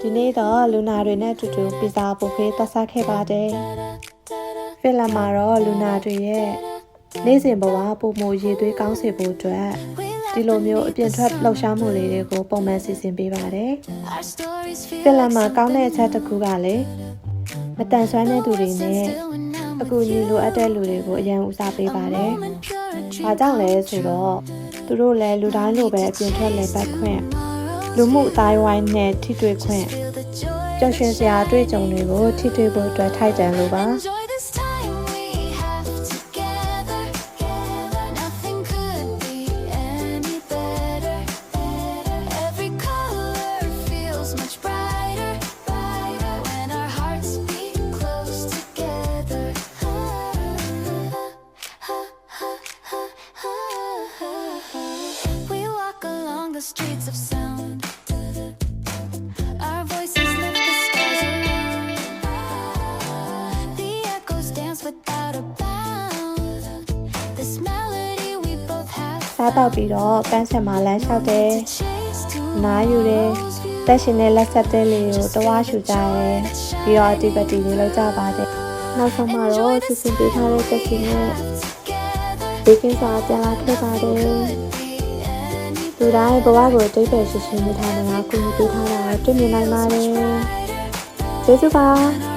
ဒီနေ့တော့လူနာတွေနဲ့အတူတူပီဇာပို့ဖေးသွားစားခဲ့ပါတယ်။ဖီလမ်မှာတော့လူနာတွေရဲ့နေ့စဉ်ဘဝပုံမရည်သွေးကောင်းစေဖို့အတွက်ဒီလိုမျိုးအပြင်ထွက်လှုပ်ရှားမှုလေးတွေကိုပုံမှန်စီစဉ်ပေးပါတယ်။ဖီလမ်မှာကောင်းတဲ့အချက်တစ်ခုကလည်းမတန်ဆွမ်းတဲ့သူတွေနဲ့အကူအညီလိုအပ်တဲ့လူတွေကိုအရင်ဦးစားပေးပါတယ်။ဘာကြောင့်လဲဆိုတော့သူတို့လည်းလူတိုင်းလိုပဲအပြင်ထွက်လည်ပတ်ခွင့်လူမှုအတိုင်းဝိုင်းနဲ့ထိတွေ့ခွင့်ပျော်ရွှင်စရာအတွေ့အကြုံတွေကိုထိတွေ့ဖို့အတွက်ထိုက်တန်လို့ပါStreets of sound. Our voices lift the stars around. The echoes dance without a bound. This melody we both have. စားတော့ပြီးတော့ပန်းဆက်မှာလမ်းလျှောက်တယ်။နားယူတယ်။တက်ရှင်တဲ့လက်ဆက်တဲ့လေးကိုတဝါရှူကြတယ်။ပြီးတော့အတိပတိလေးလောက်ကြပါတယ်။နောက်ဆုံးမှာတော့စီစဉ်ပေးထားတဲ့တက်ရှင်နဲ့ဘေးကင်းစွာပြန်လာခဲ့ပါတယ်။လူတိုင်းဘဝကိုတိတ်ပဲရှိရှိနေထားတာကိုကူညီပေးထားတာတွေ့မြင်နိုင်ပါတယ်။ကျေးဇူးပါ။